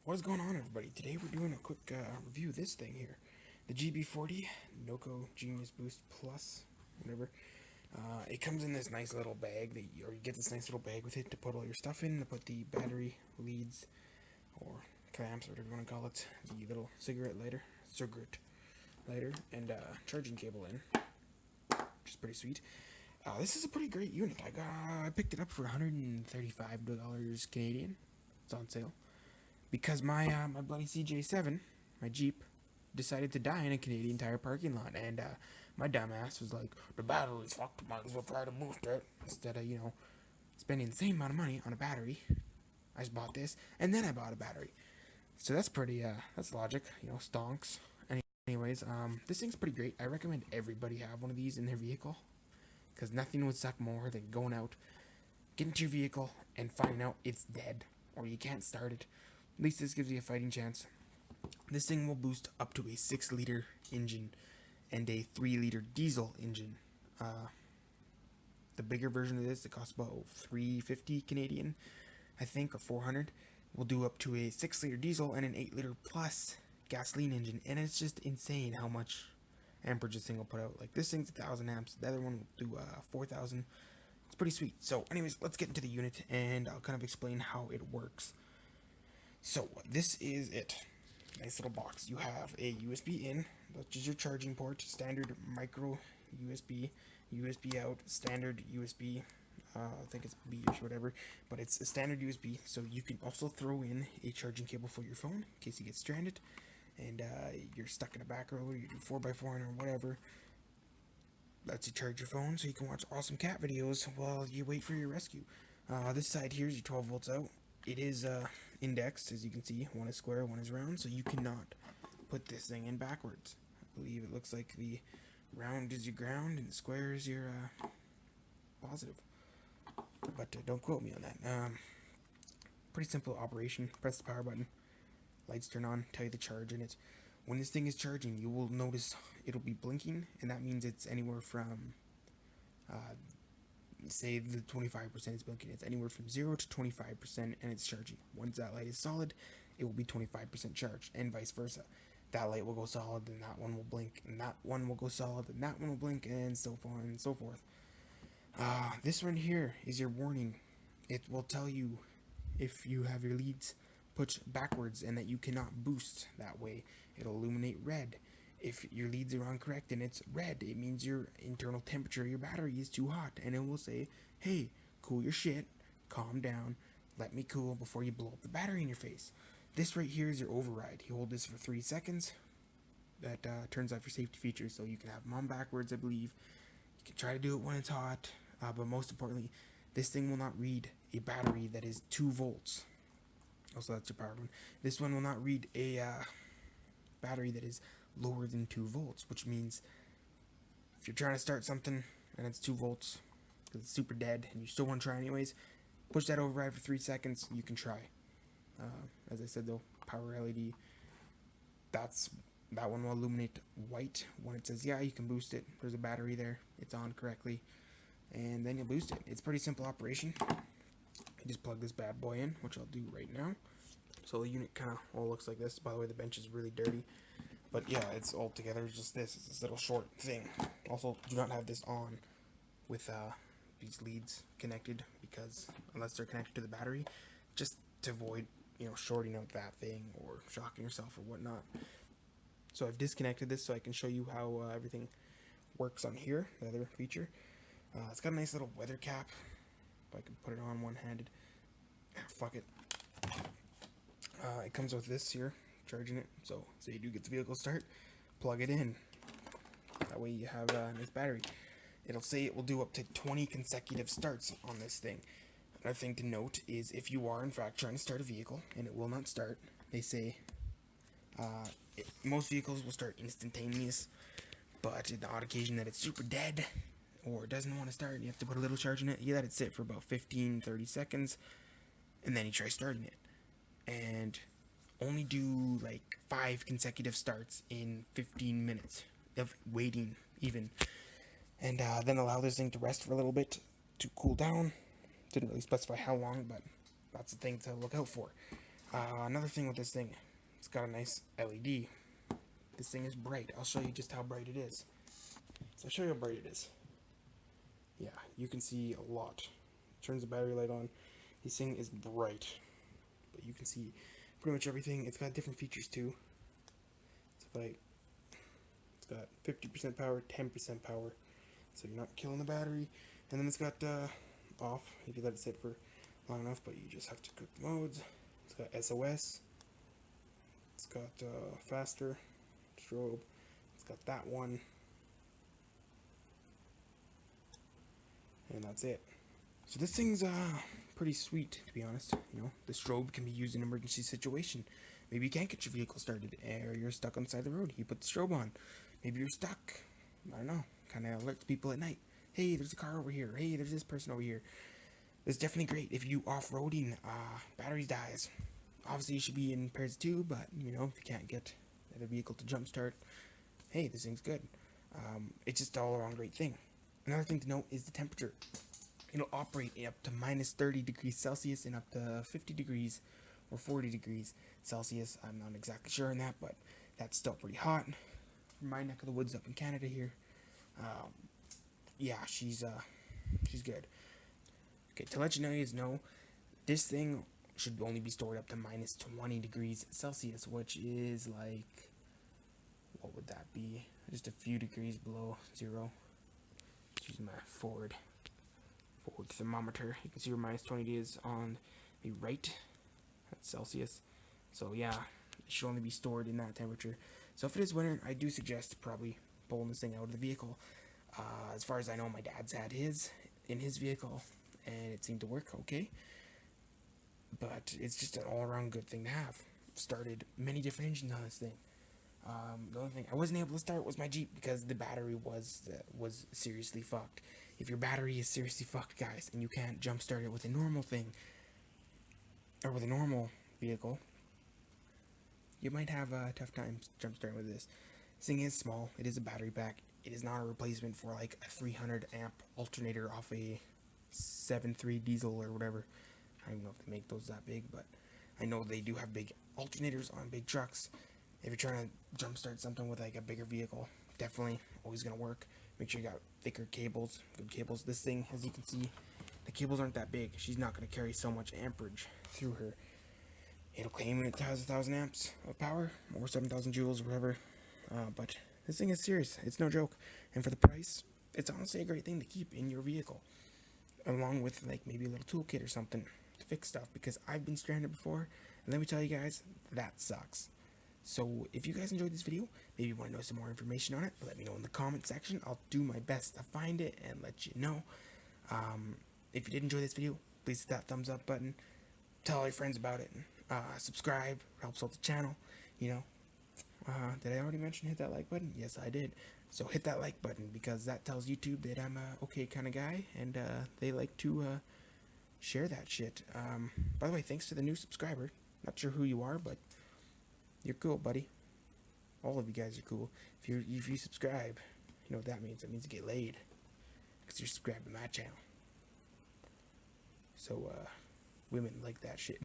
What is going on, everybody? Today we're doing a quick review of this thing here. The GB40 Noco Genius Boost Plus, whatever. It comes in this nice little bag, or you get this nice little bag with it to put all your stuff in, to put the battery, leads, or clamps, or whatever you want to call it, the little cigarette lighter, and charging cable in, which is pretty sweet. This is a pretty great unit. I picked it up for $135 Canadian. It's on sale. Because my buddy CJ7, my Jeep, decided to die in a Canadian Tire parking lot, and my dumbass was like, "The battery's fucked. Might as well try to boost it." Instead of spending the same amount of money on a battery, I just bought this, and then I bought a battery. So that's pretty that's logic, stonks. Anyways, this thing's pretty great. I recommend everybody have one of these in their vehicle, because nothing would suck more than going out, getting to your vehicle, and finding out it's dead or you can't start it. At least this gives you a fighting chance. This thing will boost up to a 6-liter engine and a 3-liter diesel engine. The bigger version of this, it costs about $350 Canadian, I think, or 400. Will do up to a 6-liter diesel and an 8-liter plus gasoline engine, and it's just insane how much amperage this thing will put out. Like, this thing's 1,000 amps, the other one will do 4,000. It's pretty sweet. So, anyways, let's get into the unit, and I'll kind of explain how it works. So, this is it. Nice little box. You have a USB in, which is your charging port, standard micro USB, USB out, standard USB, I think it's B or whatever, but it's a standard USB, so you can also throw in a charging cable for your phone, in case you get stranded, and you're stuck in a back road, or you do 4x4 or whatever. Lets you charge your phone, so you can watch awesome cat videos while you wait for your rescue. This side here is your 12 volts out. It is indexed, as you can see. One is square, one is round, so you cannot put this thing in backwards. I believe it looks like the round is your ground and the square is your positive. But don't quote me on that. Pretty simple operation. Press the power button. Lights turn on, tell you the charge in it. When this thing is charging, you will notice it'll be blinking, and that means it's anywhere from say the 25% is blinking. It's anywhere from 0 to 25%, and it's charging. Once that light is solid, it will be 25% charged, and vice versa. That light will go solid, and that one will blink, and that one will go solid, and that one will blink, and so on and so forth. This one here is your warning. It will tell you if you have your leads pushed backwards and that you cannot boost that way. It'll illuminate red. If your leads are incorrect and it's red, it means your internal temperature of your battery is too hot, and it will say, "Hey, cool your shit, calm down, let me cool before you blow up the battery in your face." This right here is your override. You hold this for 3 seconds. That turns off your safety features, so you can have them on backwards, I believe. You can try to do it when it's hot, but most importantly, this thing will not read a battery that is 2 volts. Also, that's your power one. This one will not read a battery that is lower than 2 volts, which means if you're trying to start something and it's 2 volts because it's super dead and you still want to try anyways, push that override for 3 seconds, you can try. As I said though, power LED, that one will illuminate white when it says, yeah, you can boost it. There's a battery there, it's on correctly, and then you'll boost it. It's a pretty simple operation. You just plug this bad boy in, which I'll do right now. So the unit kind of all looks like this. By the way, the bench is really dirty. But yeah, it's all together. It's just this. It's this little short thing. Also, do not have this on with these leads connected, because unless they're connected to the battery, just to avoid shorting out that thing or shocking yourself or whatnot. So I've disconnected this so I can show you how everything works on here. The other feature. It's got a nice little weather cap. If I can put it on one-handed. Fuck it. It comes with this here, charging it. So say you do get the vehicle start, plug it in. That way you have a nice battery. It'll say it will do up to 20 consecutive starts on this thing. Another thing to note is if you are in fact trying to start a vehicle and it will not start, they say most vehicles will start instantaneous, but on the odd occasion that it's super dead or doesn't want to start, you have to put a little charge in it. You let it sit for about 15-30 seconds, and then you try starting it. And only do like 5 consecutive starts in 15 minutes of waiting even. And then allow this thing to rest for a little bit to cool down. Didn't really specify how long, but that's the thing to look out for. Another thing with this thing, it's got a nice LED. This thing is bright. I'll show you just how bright it is. So I'll show you how bright it is. Yeah, you can see a lot. Turns the battery light on. This thing is bright, but you can see pretty much everything. It's got different features too. So it's got 50% power, 10% power, so you're not killing the battery. And then it's got off if you let it sit for long enough, but you just have to click the modes. It's got SOS. It's got faster strobe. It's got that one, and that's it. So this thing's pretty sweet, to be honest. You know, the strobe can be used in an emergency situation. Maybe you can't get your vehicle started, or you're stuck on the side of the road. You put the strobe on. Maybe you're stuck. I don't know. Kind of alerts people at night. Hey, there's a car over here. Hey, there's this person over here. It's definitely great if you off-roading. Batteries dies. Obviously, you should be in pairs of two, but you know, if you can't get the vehicle to jumpstart, hey, this thing's good. It's just all around great thing. Another thing to note is the temperature. It'll operate up to minus 30 degrees Celsius and up to 50 degrees or 40 degrees Celsius. I'm not exactly sure on that, but that's still pretty hot. From my neck of the woods up in Canada here. Yeah, she's good. Okay, to let you know, this thing should only be stored up to minus 20 degrees Celsius, which is like, what would that be? Just a few degrees below zero. Just using my forward thermometer. You can see where minus 20 is on the right. That's Celsius. So yeah, it should only be stored in that temperature. So if it is winter, I do suggest probably pulling this thing out of the vehicle. As far as I know, my dad's had his in his vehicle, and it seemed to work okay. But it's just an all-around good thing to have. Started many different engines on this thing. The only thing I wasn't able to start was my Jeep because the battery was seriously fucked. If your battery is seriously fucked, guys, and you can't jumpstart it with a normal thing, or with a normal vehicle, you might have a tough time jumpstarting with this. This thing is small. It is a battery pack. It is not a replacement for like a 300 amp alternator off a 7.3 diesel or whatever. I don't know if they make those that big, but I know they do have big alternators on big trucks. If you're trying to jumpstart something with like a bigger vehicle, definitely always gonna work. Make sure you got thicker cables, good cables. This thing, as you can see, the cables aren't that big. She's not gonna carry so much amperage through her. It'll claim it has 1,000 amps of power, or 7,000 joules, or whatever. But this thing is serious. It's no joke. And for the price, it's honestly a great thing to keep in your vehicle, along with like maybe a little toolkit or something to fix stuff. Because I've been stranded before, and let me tell you guys, that sucks. So if you guys enjoyed this video, maybe you want to know some more information on it, let me know in the comment section. I'll do my best to find it and let you know. If you did enjoy this video, please hit that thumbs up button. Tell all your friends about it. Subscribe, helps out the channel, you know. Did I already mention hit that like button? Yes, I did. So hit that like button because that tells YouTube that I'm a okay kind of guy, and they like to share that shit. By the way, thanks to the new subscriber. Not sure who you are, but you're cool, buddy. All of you guys are cool. If you subscribe, you know what that means. It means you get laid, because you're subscribed to my channel. So women like that shit.